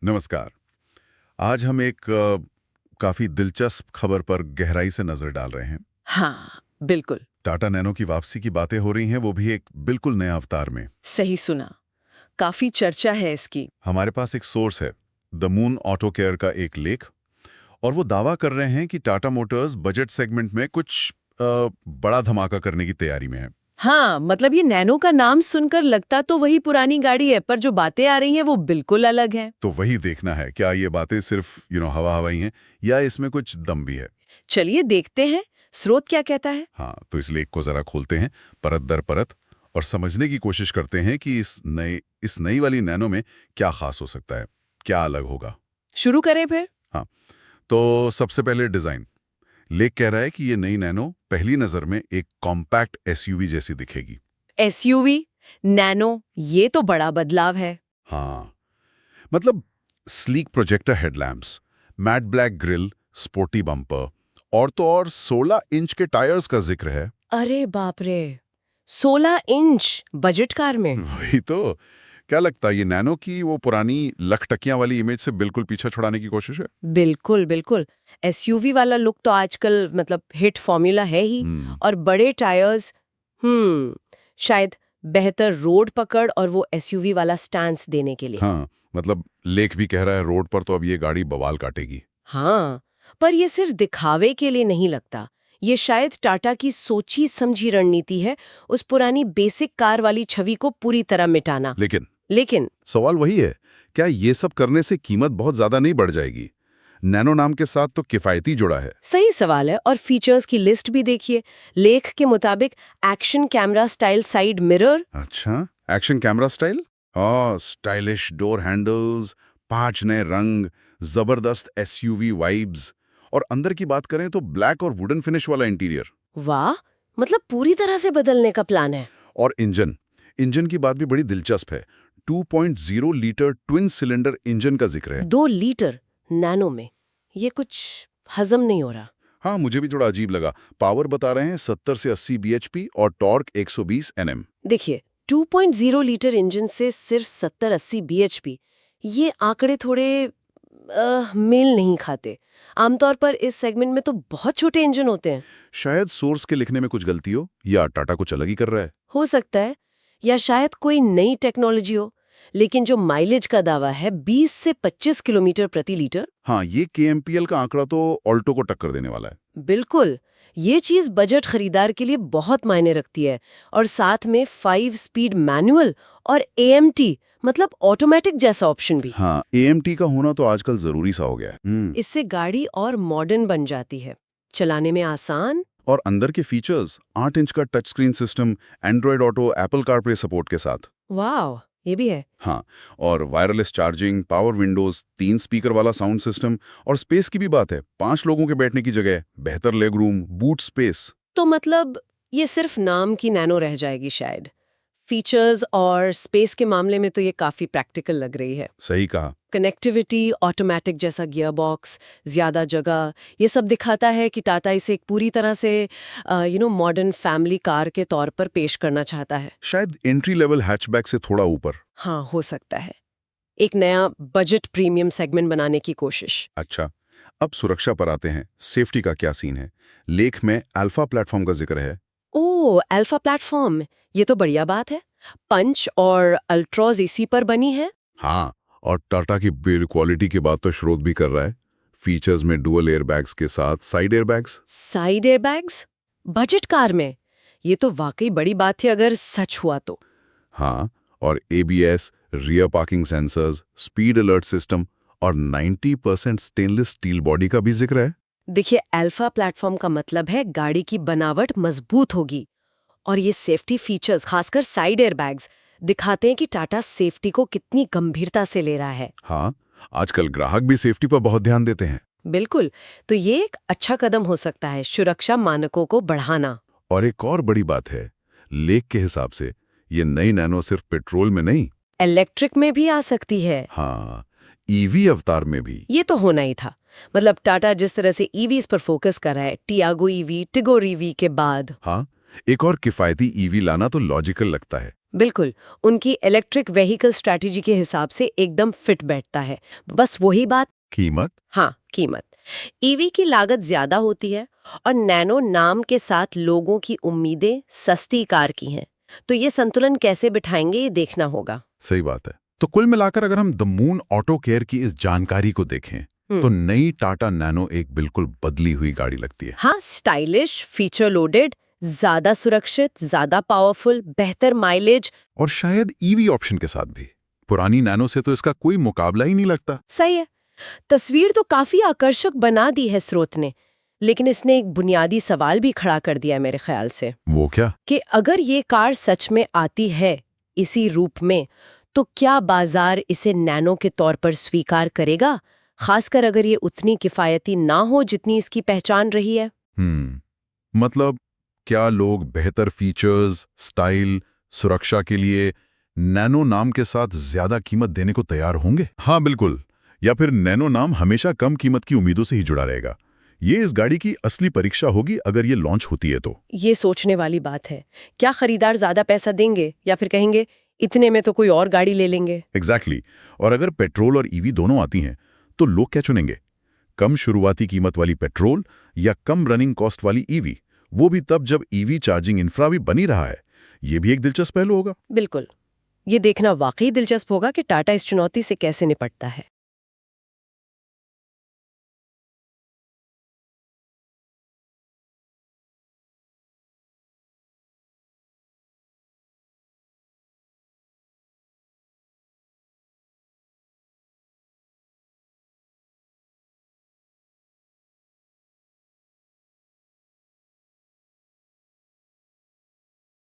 नमस्कार। आज हम एक काफी दिलचस्प खबर पर गहराई से नजर डाल रहे हैं। हाँ, बिल्कुल। टाटा नैनो की वापसी की बातें हो रही हैं, वो भी एक बिल्कुल नए अवतार में। सही सुना। काफी चर्चा है इसकी। हमारे पास एक सोर्स है, द मून ऑटो केयर का एक लेख, और वो दावा कर रहे हैं कि टाटा मोटर्स बजट सेगमेंट में कुछ बड़ा धमाका करने की तैयारी में है। हाँ, मतलब ये नैनो का नाम सुनकर लगता तो वही पुरानी गाड़ी है, पर जो बातें आ रही हैं वो बिल्कुल अलग हैं। तो वही देखना है, क्या ये बातें सिर्फ हवा हवाई हैं या इसमें कुछ दम भी है। चलिए देखते हैं, स्रोत क्या कहता है। हाँ, तो इस लेख को जरा खोलते हैं परत दर परत और समझने की कोशिश करते हैं कि इस नई वाली नैनो में क्या खास हो सकता है, क्या अलग होगा। शुरू करें फिर। हाँ, तो सबसे पहले डिजाइन। लेख कह रहा है कि ये नई नैनो पहली नजर में एक कॉम्पैक्ट एसयूवी जैसी दिखेगी। एसयूवी, नैनो, ये तो बड़ा बदलाव है। हाँ, मतलब sleek projector headlamps, matte black grill, sporty bumper और तो और 16 इंच के टायर्स का जिक्र है। अरे बाप रे, 16 इंच बजट कार में। वही तो। क्या लगता है, ये नैनो की वो पुरानी लखटकियां वाली इमेज से बिल्कुल पीछा छुड़ाने की कोशिश है? बिल्कुल बिल्कुल। एसयूवी वाला लुक तो आजकल मतलब हिट फॉर्मूला है ही। हम्म। और बड़े टायर्स, शायद बेहतर रोड पकड़ और वो एसयूवी वाला स्टैंस देने के लिए। हाँ, मतलब लेख भी कह रहा है रोड पर तो अब ये गाड़ी बवाल काटेगी। हाँ, पर ये सिर्फ दिखावे के लिए नहीं लगता। ये शायद टाटा की सोची समझी रणनीति है, उस पुरानी बेसिक कार वाली छवि को पूरी तरह मिटाना। लेकिन लेकिन सवाल वही है, क्या ये सब करने से कीमत बहुत ज्यादा नहीं बढ़ जाएगी? नैनो नाम के साथ तो किफायती जुड़ा है। सही सवाल है। और फीचर्स की लिस्ट भी देखिए। लेख के मुताबिक action camera style side mirror. अच्छा, एक्शन कैमरा स्टाइल। हाँ, स्टाइलिश डोर हैंडल्स, 5 नए रंग, जबरदस्त एसयूवी वाइब्स, और अंदर की बात करें तो ब्लैक और वुडन फिनिश वाला इंटीरियर। वाह, मतलब पूरी तरह से बदलने का प्लान है। और इंजन की बात भी बड़ी दिलचस्प है। 2.0 लीटर ट्विन सिलेंडर इंजन का जिक्र है। 2 लीटर नैनो में, ये कुछ हजम नहीं हो रहा। हाँ, मुझे भी थोड़ा अजीब लगा। पावर बता रहे हैं 70 से 80 बीएचपी और टॉर्क 120 एनएम। देखिए, 2.0 लीटर इंजन से सिर्फ 70-80 bhp, ये आंकड़े थोड़े मेल नहीं खाते। आमतौर पर इस सेगमेंट में तो बहुत छोटे इंजन होते हैं। शायद सोर्स के लिखने में कुछ गलती हो, या टाटा कुछ अलग ही कर रहा है। हो सकता है, या शायद कोई नई टेक्नोलॉजी हो। लेकिन जो माइलेज का दावा है 20 से 25 किलोमीटर प्रति लीटर। हाँ, ये केएमपीएल का आंकड़ा तो ऑल्टो को टक्कर देने वाला है। बिल्कुल, ये चीज बजट खरीदार के लिए बहुत मायने रखती है। और साथ में 5 स्पीड मैनुअल और एएमटी, मतलब ऑटोमेटिक जैसा ऑप्शन भी। हाँ, एएमटी का होना तो आजकल जरूरी सा हो गया है। इससे गाड़ी और मॉडर्न बन जाती है, चलाने में आसान। और अंदर के फीचर्स, 8 इंच का touch screen system, Android auto, Apple CarPlay support के साथ। वाह, ये भी है। हाँ, और wireless charging, power Windows, 3 speaker वाला साउंड सिस्टम, और स्पेस की भी बात है। 5 लोगों के बैठने की जगह, बेहतर लेग रूम, बूट स्पेस। तो मतलब ये सिर्फ नाम की नैनो रह जाएगी शायद। फीचर्स और स्पेस के मामले में तो ये काफी प्रैक्टिकल लग रही है। सही कहा। कनेक्टिविटी, ऑटोमेटिक जैसा गियर बॉक्स, ज्यादा जगह, ये सब दिखाता है कि टाटा इसे एक पूरी तरह से मॉडर्न फैमिली कार के तौर पर पेश करना चाहता है। शायद एंट्री लेवल हैचबैक से थोड़ा ऊपर। हाँ, हो सकता है। एक नया बजट प्रीमियम सेगमेंट बनाने की कोशिश। अच्छा, अब सुरक्षा पर आते हैं। सेफ्टी का क्या सीन है? लेख में अल्फा प्लेटफॉर्म का जिक्र है। ओह, अल्फा प्लेटफॉर्म, ये तो बढ़िया बात है। पंच और अल्ट्रॉज इसी पर बनी है। हाँ, और टाटा की बिल्ड क्वालिटी की बात तो स्रोत भी कर रहा है। फीचर्स में डुअल एयरबैग्स के साथ side airbags. Side airbags budget car में, ये तो वाकई बड़ी बात है अगर सच हुआ तो। हाँ, और ABS, rear parking sensors, speed alert system और 90% स्टेनलेस स्टील बॉडी का भी जिक्र है। देखिए, अल्फा प्लेटफॉर्म का मतलब है गाड़ी की बनावट मजबूत होगी। और ये सेफ्टी फीचर्स, खासकर साइड एयरबैग्स, दिखाते हैं कि टाटा सेफ्टी को कितनी गंभीरता से ले रहा है। हाँ, आजकल ग्राहक भी सेफ्टी पर बहुत ध्यान देते हैं। बिल्कुल, तो ये एक अच्छा कदम हो सकता है, सुरक्षा मानकों को बढ़ाना। और एक और बड़ी बात है, लेख के हिसाब से ये नई नैनो सिर्फ पेट्रोल में नहीं, इलेक्ट्रिक में भी आ सकती है। हाँ, ईवी अवतार में भी। ये तो होना ही था। मतलब टाटा जिस तरह से ईवीज पर फोकस कर रहा है, टियागो ईवी, टिगोर ईवी के बाद। हाँ, एक और किफ़ायती ईवी लाना तो लॉजिकल लगता है। बिल्कुल, उनकी इलेक्ट्रिक व्हीकल स्ट्रैटेजी के हिसाब से एकदम फिट बैठता है। बस वही बात, कीमत? हाँ, कीमत। ईवी की लागत ज्यादा होती है और नैनो नाम के साथ लोगों की उम्मीदें सस्ती कार की हैं। तो ये संतुलन कैसे बिठाएंगे, ये देखना होगा। सही बात है। तो कुल मिलाकर अगर हम द मून ऑटो केयर की इस जानकारी को देखें तो नई टाटा नैनो एक बिल्कुल बदली हुई गाड़ी लगती है। हाँ, स्टाइलिश, फीचर लोडेड, ज्यादा सुरक्षित, ज्यादा पावरफुल, बेहतर माइलेज। और शायद ईवी ऑप्शन के साथ भी। पुरानी नैनो से तो इसका कोई मुकाबला ही नहीं लगता। सही है। तस्वीर तो काफी आकर्षक बना दी है स्रोत ने, लेकिन इसने एक बुनियादी सवाल भी खड़ा कर दिया मेरे ख्याल से, वो क्या? कि अगर ये कार सच में आती है इसी रूप में, तो क्या बाजार इसे नैनो के तौर पर स्वीकार करेगा, खासकर अगर ये उतनी किफायती ना हो जितनी इसकी पहचान रही है। मतलब क्या लोग बेहतर फीचर्स, स्टाइल, सुरक्षा के लिए नैनो नाम के साथ ज्यादा कीमत देने को तैयार होंगे? हाँ बिल्कुल। या फिर नैनो नाम हमेशा कम कीमत की उम्मीदों से ही जुड़ा रहेगा। ये इस गाड़ी की असली परीक्षा होगी अगर ये लॉन्च होती है तो। ये सोचने वाली बात है। क्या खरीदार ज्यादा पैसा देंगे या फिर कहेंगे इतने में तो कोई और गाड़ी ले लेंगे। एग्जैक्टली। और अगर पेट्रोल और ईवी दोनों आती हैं तो लोग क्या चुनेंगे? कम शुरुआती कीमत वाली पेट्रोल या कम रनिंग कॉस्ट वाली ईवी? वो भी तब जब ईवी चार्जिंग इंफ्रा भी बनी रहा है। ये भी एक दिलचस्प पहलू होगा। बिल्कुल, ये देखना वाकई दिलचस्प होगा कि टाटा इस चुनौती से कैसे निपटता है।